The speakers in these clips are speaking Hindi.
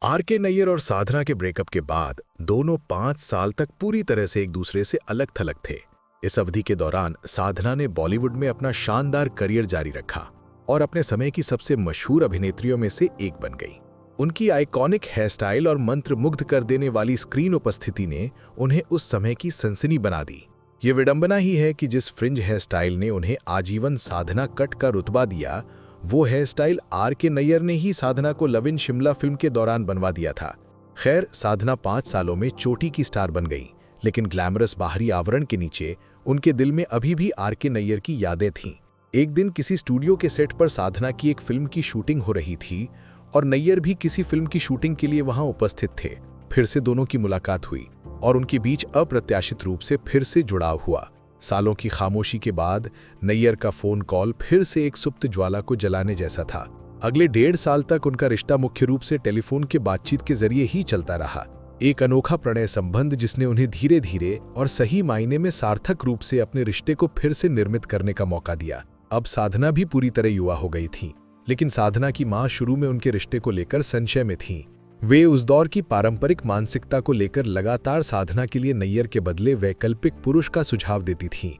आर.के. नैयर और साधना के ब्रेकअप के बाद दोनों 5 साल तक पूरी तरह से एक दूसरे से अलग थलग थे। इस अवधि के दौरान साधना ने बॉलीवुड में अपना शानदार करियर जारी रखा और अपने समय की सबसे मशहूर अभिनेत्रियों में से एक बन गई। उनकी आइकॉनिक हेयर स्टाइल और मंत्रमुग्ध कर देने वाली स्क्रीन उपस्थिति ने उन्हें उस समय की सनसनी बना दी। ये विडंबना ही है कि जिस फ्रिंज हेयर स्टाइल ने उन्हें आजीवन साधना कट का रुतबा दिया, वो हेयर स्टाइल आर.के. नैयर ने ही साधना को लव इन शिमला फिल्म के दौरान बनवा दिया था। खैर, साधना 5 सालों में चोटी की स्टार बन गई, लेकिन ग्लैमरस बाहरी आवरण के नीचे उनके दिल में अभी भी आर.के. नैयर की यादें थीं। एक दिन किसी स्टूडियो के सेट पर साधना की एक फिल्म की शूटिंग हो रही थी और नैयर भी किसी फिल्म की शूटिंग के लिए वहां उपस्थित थे। फिर से दोनों की मुलाकात हुई और उनके बीच अप्रत्याशित रूप से फिर से जुड़ाव हुआ। सालों की खामोशी के बाद नैयर का फोन कॉल फिर से एक सुप्त ज्वाला को जलाने जैसा था। अगले 1.5 साल तक उनका रिश्ता मुख्य रूप से टेलीफोन के बातचीत के जरिए ही चलता रहा। एक अनोखा प्रणय संबंध जिसने उन्हें धीरे धीरे और सही मायने में सार्थक रूप से अपने रिश्ते को फिर से निर्मित करने का मौका दिया। अब साधना भी पूरी तरह युवा हो गई थी, लेकिन साधना की मां शुरू में उनके रिश्ते को लेकर संशय में थीं। वे उस दौर की पारंपरिक मानसिकता को लेकर लगातार साधना के लिए नैयर के बदले वैकल्पिक पुरुष का सुझाव देती थीं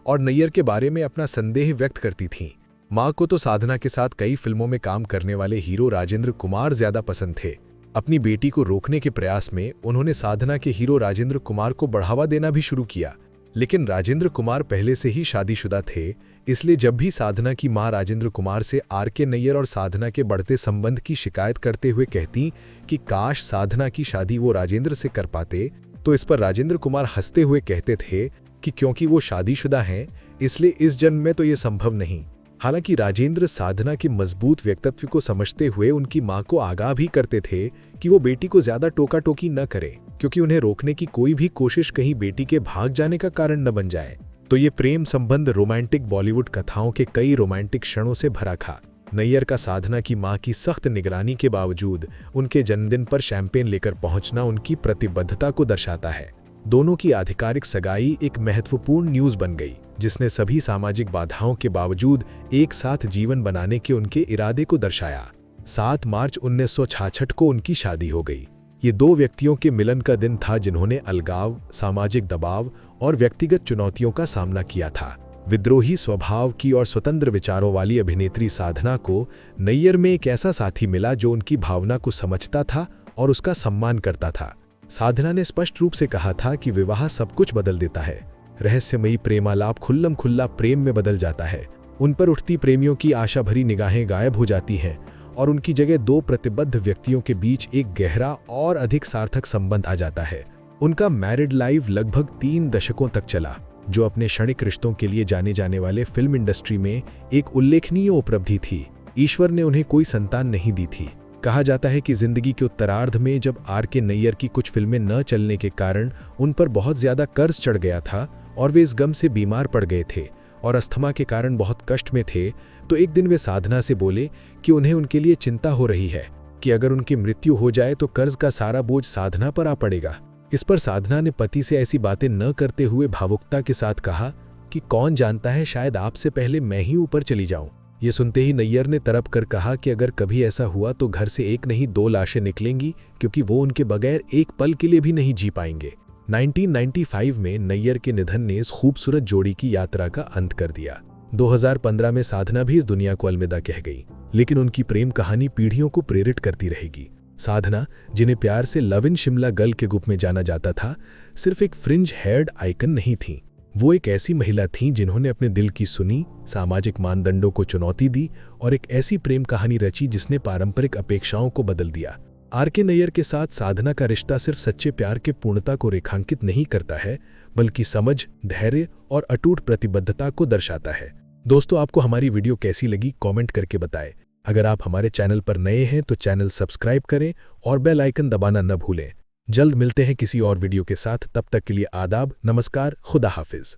और नैयर के बारे में अपना संदेह व्यक्त करती थीं। मां को तो साधना के साथ कई फिल्मों में काम करने वाले हीरो राजेंद्र कुमार ज्यादा पसंद थे। अपनी बेटी को रोकने के प्रयास में उन्होंने साधना के हीरो राजेंद्र कुमार को बढ़ावा देना भी शुरू किया, लेकिन राजेंद्र कुमार पहले से ही शादीशुदा थे। इसलिए जब भी साधना की मां राजेंद्र कुमार से आर.के. नैयर और साधना के बढ़ते संबंध की शिकायत करते हुए कहती कि काश साधना की शादी वो राजेंद्र से कर पाते, तो इस पर राजेंद्र कुमार हंसते हुए कहते थे कि क्योंकि वो शादीशुदा हैं इसलिए इस जन्म में तो ये संभव नहीं। हालांकि राजेंद्र साधना के मजबूत व्यक्तित्व को समझते हुए उनकी मां को आगाह भी करते थे कि वो बेटी को ज्यादा टोका टोकी न करे, क्योंकि उन्हें रोकने की कोई भी कोशिश कहीं बेटी के भाग जाने का कारण न बन जाए। तो ये प्रेम संबंध रोमांटिक बॉलीवुड कथाओं के कई रोमांटिक क्षणों से भरा था। नैयर का साधना की मां की सख्त निगरानी के बावजूद उनके जन्मदिन पर शैंपेन लेकर पहुंचना उनकी प्रतिबद्धता को दर्शाता है। दोनों की आधिकारिक सगाई एक महत्वपूर्ण न्यूज बन गई, जिसने सभी सामाजिक बाधाओं के बावजूद एक साथ जीवन बनाने के उनके इरादे को दर्शाया। 7 मार्च 1966 को उनकी शादी हो गई। ये दो व्यक्तियों के मिलन का दिन था जिन्होंने अलगाव, सामाजिक दबाव और व्यक्तिगत चुनौतियों का सामना किया था। विद्रोही स्वभाव की और स्वतंत्र विचारों वाली अभिनेत्री साधना को नैयर में एक ऐसा साथी मिला जो उनकी भावना को समझता था और उसका सम्मान करता था। साधना ने स्पष्ट रूप से कहा था कि विवाह सब कुछ बदल देता है। रहस्यमयी प्रेमालाप खुल्लम खुल्ला प्रेम में बदल जाता है। उन पर उठती प्रेमियों की आशा भरी निगाहें गायब हो जाती हैं और उनकी जगह 2 प्रतिबद्ध व्यक्तियों के बीच एक गहरा और अधिक सार्थक संबंध आ जाता है। उनका मैरिड लाइफ लगभग 3 दशकों तक चला, जो अपने क्षणिक रिश्तों के लिए जाने जाने वाले फिल्म इंडस्ट्री में एक उल्लेखनीय उपलब्धि थी। ईश्वर ने उन्हें कोई संतान नहीं दी थी। कहा जाता है कि जिंदगी के उत्तरार्ध में जब आर.के. नैयर की कुछ फिल्में न चलने के कारण उन पर बहुत ज्यादा कर्ज चढ़ गया था और वे इस गम से बीमार पड़ गए थे और अस्थमा के कारण बहुत कष्ट में थे, तो एक दिन वे साधना से बोले कि उन्हें उनके लिए चिंता हो रही है कि अगर उनकी मृत्यु हो जाए तो कर्ज का सारा बोझ साधना पर आ पड़ेगा। इस पर साधना ने पति से ऐसी बातें न करते हुए भावुकता के साथ कहा कि कौन जानता है, शायद आपसे पहले मैं ही ऊपर चली जाऊं। ये सुनते ही नैयर ने तड़प कर कहा कि अगर कभी ऐसा हुआ तो घर से एक नहीं 2 लाशें निकलेंगी, क्योंकि वो उनके बगैर एक पल के लिए भी नहीं जी पाएंगे। 1995 में नैयर के निधन ने इस खूबसूरत जोड़ी की यात्रा का अंत कर दिया। 2015 में साधना भी इस दुनिया को अलविदा कह गई, लेकिन उनकी प्रेम कहानी पीढ़ियों को प्रेरित करती रहेगी। साधना, जिन्हें प्यार से लव इन शिमला गर्ल के रूप में जाना जाता था, सिर्फ एक फ्रिंज हेयर्ड आइकन नहीं थी। वो एक ऐसी महिला थीं जिन्होंने अपने दिल की सुनी, सामाजिक मानदंडों को चुनौती दी और एक ऐसी प्रेम कहानी रची जिसने पारंपरिक अपेक्षाओं को बदल दिया। आर.के. नैयर के साथ साधना का रिश्ता सिर्फ सच्चे प्यार के पूर्णता को रेखांकित नहीं करता है, बल्कि समझ, धैर्य और अटूट प्रतिबद्धता को दर्शाता है। दोस्तों, आपको हमारी वीडियो कैसी लगी कमेंट करके बताएं। अगर आप हमारे चैनल पर नए हैं तो चैनल सब्सक्राइब करें और बेल आइकन दबाना न भूलें। जल्द मिलते हैं किसी और वीडियो के साथ। तब तक के लिए आदाब, नमस्कार, खुदा हाफिज।